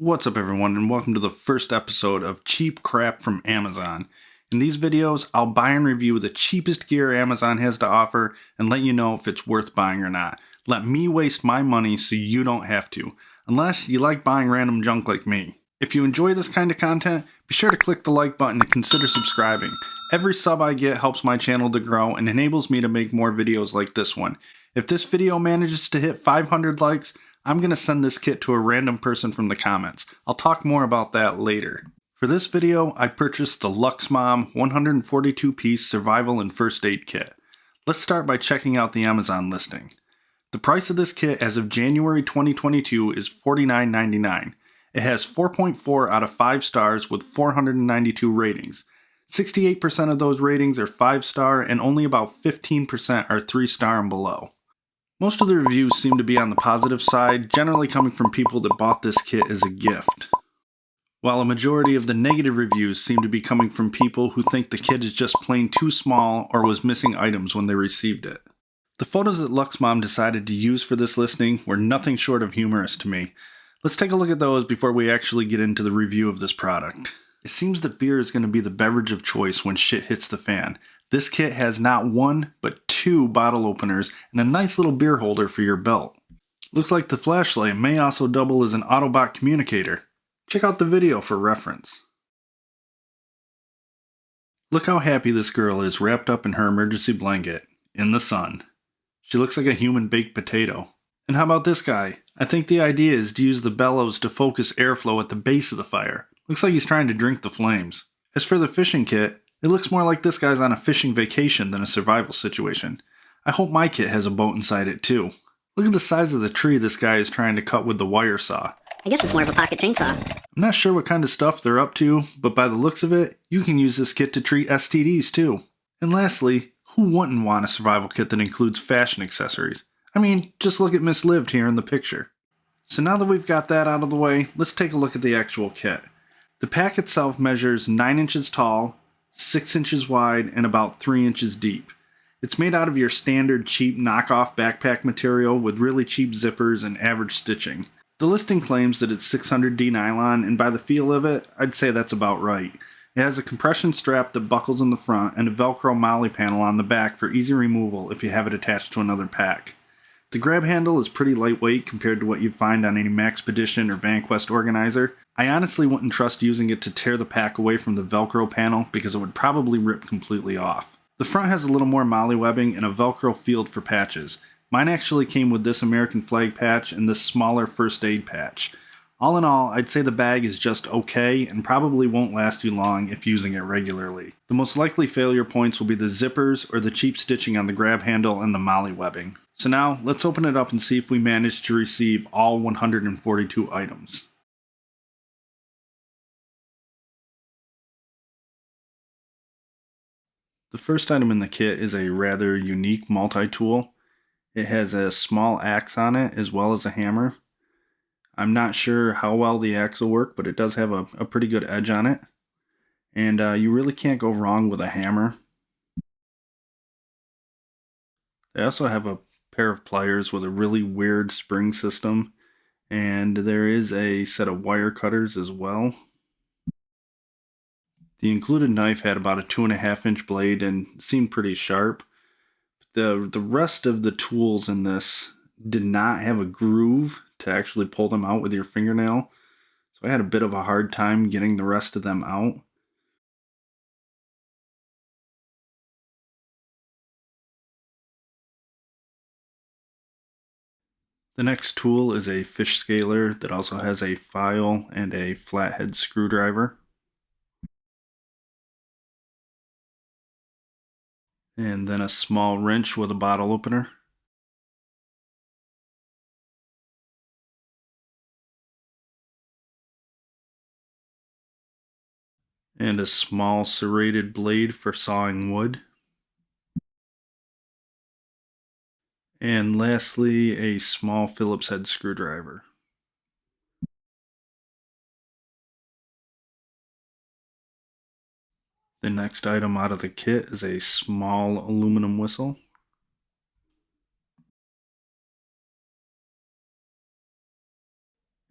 What's up everyone, and welcome to the first episode of Cheap Crap from Amazon. In these videos, I'll buy and review the cheapest gear Amazon has to offer and let you know if it's worth buying or not. Let me waste my money so you don't have to, unless you like buying random junk like me. If you enjoy this kind of content, be sure to click the like button and consider subscribing. Every sub I get helps my channel to grow and enables me to make more videos like this one. If this video manages to hit 500 likes, I'm going to send this kit to a random person from the comments. I'll talk more about that later. For this video, I purchased the Luxmom 142-piece survival and first aid kit. Let's start by checking out the Amazon listing. The price of this kit as of January 2022 is $49.99. It has 4.4 out of 5 stars with 492 ratings. 68% of those ratings are 5-star and only about 15% are 3-star and below. Most of the reviews seem to be on the positive side, generally coming from people that bought this kit as a gift. While a majority of the negative reviews seem to be coming from people who think the kit is just plain too small or was missing items when they received it. The photos that Luxmom decided to use for this listing were nothing short of humorous to me. Let's take a look at those before we actually get into the review of this product. It seems that beer is going to be the beverage of choice when shit hits the fan. This kit has not one, but 2 bottle openers and a nice little beer holder for your belt. Looks like the flashlight may also double as an Autobot communicator. Check out the video for reference. Look how happy this girl is wrapped up in her emergency blanket, in the sun. She looks like a human baked potato. And how about this guy? I think the idea is to use the bellows to focus airflow at the base of the fire. Looks like he's trying to drink the flames. As for the fishing kit, it looks more like this guy's on a fishing vacation than a survival situation. I hope my kit has a boat inside it too. Look at the size of the tree this guy is trying to cut with the wire saw. I guess it's more of a pocket chainsaw. I'm not sure what kind of stuff they're up to, but by the looks of it, you can use this kit to treat STDs too. And lastly, who wouldn't want a survival kit that includes fashion accessories? I mean, just look at Miss Lived here in the picture. So now that we've got that out of the way, let's take a look at the actual kit. The pack itself measures 9 inches tall, 6 inches wide, and about 3 inches deep. It's made out of your standard cheap knockoff backpack material with really cheap zippers and average stitching. The listing claims that it's 600D nylon, and by the feel of it, I'd say that's about right. It has a compression strap that buckles in the front and a Velcro molly panel on the back for easy removal if you have it attached to another pack. The grab handle is pretty lightweight compared to what you'd find on any Maxpedition or VanQuest organizer. I honestly wouldn't trust using it to tear the pack away from the Velcro panel because it would probably rip completely off. The front has a little more molly webbing and a Velcro field for patches. Mine actually came with this American flag patch and this smaller first aid patch. All in all, I'd say the bag is just okay and probably won't last you long if using it regularly. The most likely failure points will be the zippers or the cheap stitching on the grab handle and the molly webbing. So now, let's open it up and see if we manage to receive all 142 items. The first item in the kit is a rather unique multi-tool. It has a small axe on it as well as a hammer. I'm not sure how well the axe will work, but it does have a pretty good edge on it. And you really can't go wrong with a hammer. They also have a pair of pliers with a really weird spring system, and there is a set of wire cutters as well. The included knife had about a 2.5-inch blade and seemed pretty sharp. The rest of the tools in this did not have a groove to actually pull them out with your fingernail, so I had a bit of a hard time getting the rest of them out. The next tool is a fish scaler that also has a file and a flathead screwdriver. And then a small wrench with a bottle opener. And a small serrated blade for sawing wood. And lastly, a small Phillips head screwdriver. The next item out of the kit is a small aluminum whistle.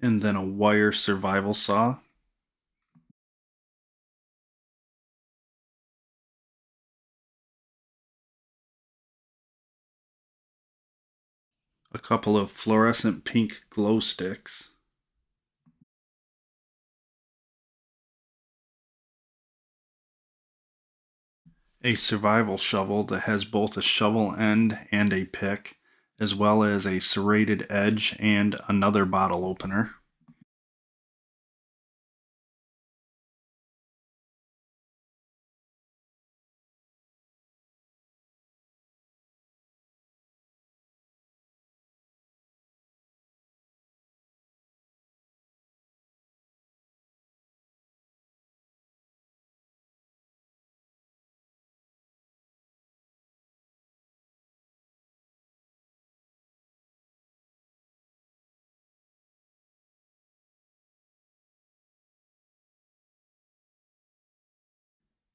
And then a wire survival saw. A couple of fluorescent pink glow sticks. A survival shovel that has both a shovel end and a pick, as well as a serrated edge and another bottle opener.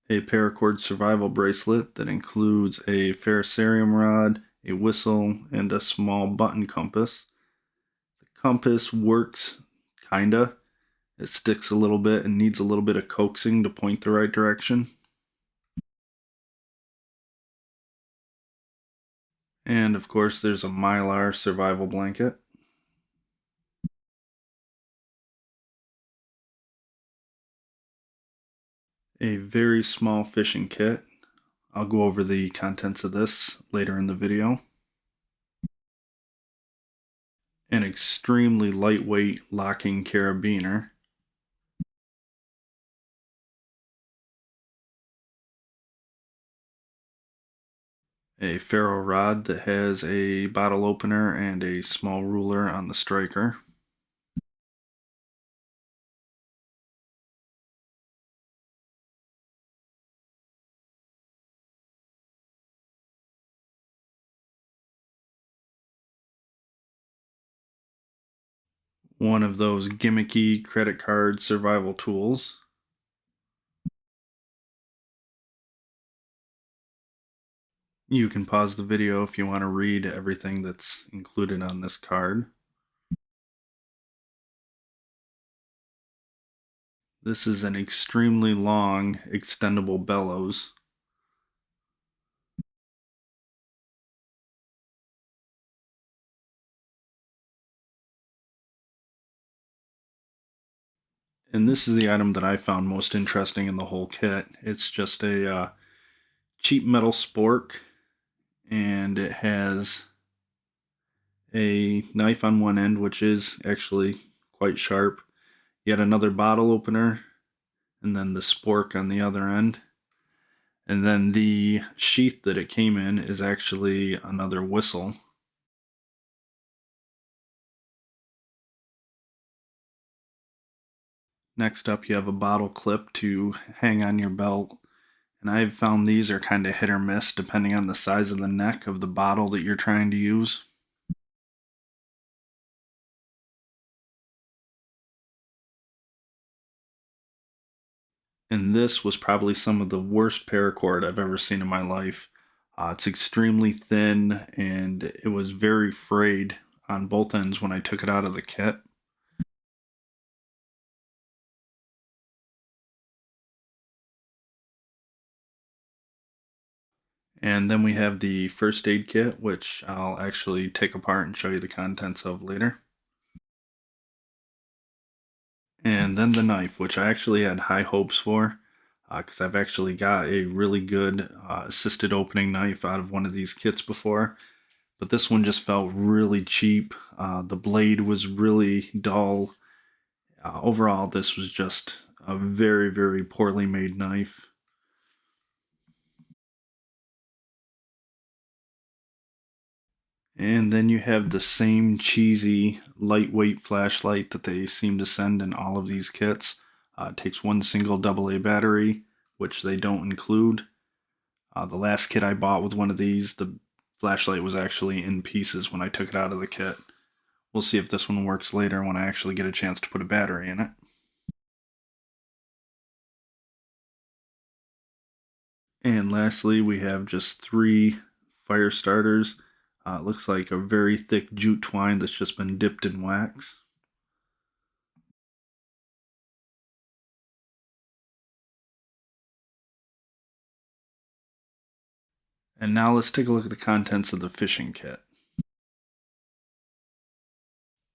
A paracord survival bracelet that includes a ferrocerium rod, a whistle, and a small button compass. The compass works, kinda. It sticks a little bit and needs a little bit of coaxing to point the right direction. And of course, there's a mylar survival blanket. A very small fishing kit. I'll go over the contents of this later in the video. An extremely lightweight locking carabiner. A ferro rod that has a bottle opener and a small ruler on the striker. One of those gimmicky credit card survival tools. You can pause the video if you want to read everything that's included on this card. This is an extremely long extendable bellows. And this is the item that I found most interesting in the whole kit. It's just a cheap metal spork, and it has a knife on one end, which is actually quite sharp, yet another bottle opener, and then the spork on the other end. And then the sheath that it came in is actually another whistle. Next up, you have a bottle clip to hang on your belt. And I've found these are kind of hit or miss depending on the size of the neck of the bottle that you're trying to use. And this was probably some of the worst paracord I've ever seen in my life. It's extremely thin and it was very frayed on both ends when I took it out of the kit. And then we have the first aid kit, which I'll actually take apart and show you the contents of later. And then the knife, which I actually had high hopes for, because I've actually got a really good assisted opening knife out of one of these kits before. But this one just felt really cheap. The blade was really dull. Overall, this was just a very, very poorly made knife. And then you have the same cheesy, lightweight flashlight that they seem to send in all of these kits. It takes one single AA battery, which they don't include. The last kit I bought with one of these, the flashlight was actually in pieces when I took it out of the kit. We'll see if this one works later when I actually get a chance to put a battery in it. And lastly, we have just 3 fire starters. It looks like a very thick jute twine that's just been dipped in wax. And now let's take a look at the contents of the fishing kit.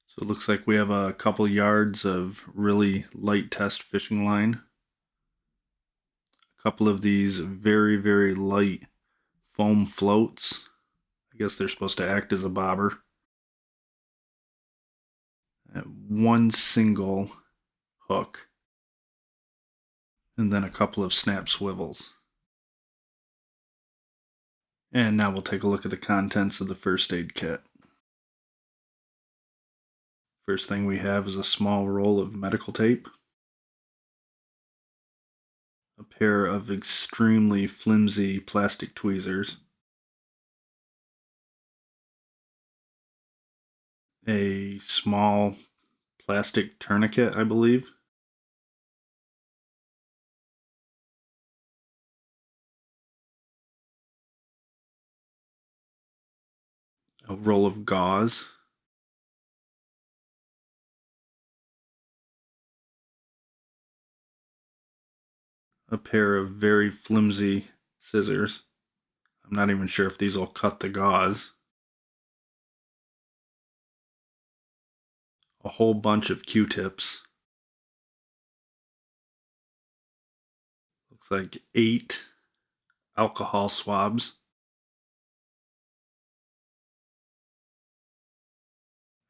So it looks like we have a couple yards of really light test fishing line. A couple of these very, very light foam floats. I guess they're supposed to act as a bobber. One single hook. And then a couple of snap swivels. And now we'll take a look at the contents of the first aid kit. First thing we have is a small roll of medical tape, a pair of extremely flimsy plastic tweezers, a small plastic tourniquet, I believe, a roll of gauze, a pair of very flimsy scissors. I'm not even sure if these will cut the gauze. A whole bunch of Q-tips. Looks like 8 alcohol swabs.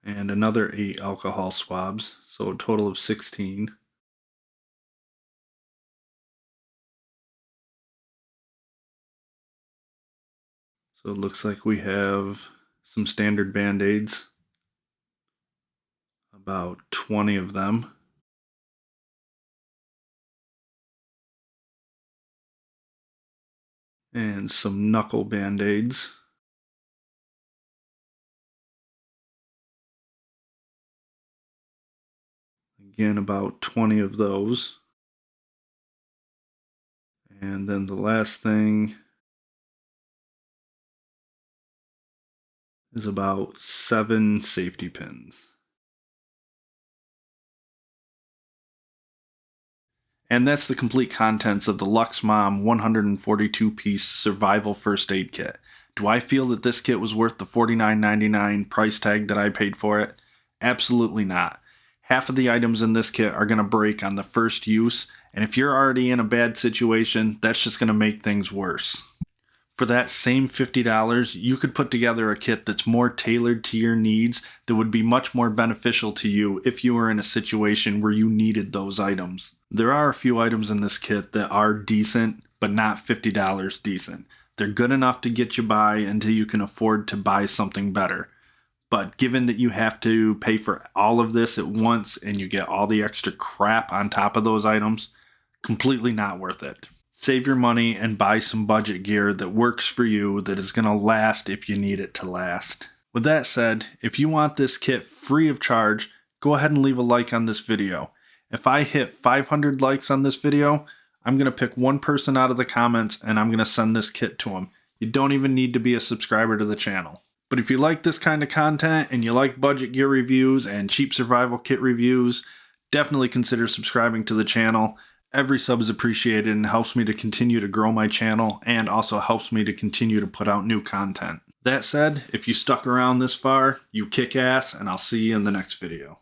And another 8 alcohol swabs, so a total of 16. So it looks like we have some standard Band-Aids, about 20 of them. And some knuckle Band-Aids. Again, about 20 of those. And then the last thing is about 7 safety pins. And that's the complete contents of the Luxmom 142-piece survival first aid kit. Do I feel that this kit was worth the $49.99 price tag that I paid for it? Absolutely not. Half of the items in this kit are going to break on the first use, and if you're already in a bad situation, that's just going to make things worse. For that same $50, you could put together a kit that's more tailored to your needs, that would be much more beneficial to you if you were in a situation where you needed those items. There are a few items in this kit that are decent, but not $50 decent. They're good enough to get you by until you can afford to buy something better. But given that you have to pay for all of this at once and you get all the extra crap on top of those items, completely not worth it. Save your money and buy some budget gear that works for you, that is going to last if you need it to last. With that said, if you want this kit free of charge, go ahead and leave a like on this video. If I hit 500 likes on this video, I'm going to pick one person out of the comments and I'm going to send this kit to them. You don't even need to be a subscriber to the channel. But if you like this kind of content and you like budget gear reviews and cheap survival kit reviews, definitely consider subscribing to the channel. Every sub is appreciated and helps me to continue to grow my channel and also helps me to continue to put out new content. That said, if you stuck around this far, you kick ass, and I'll see you in the next video.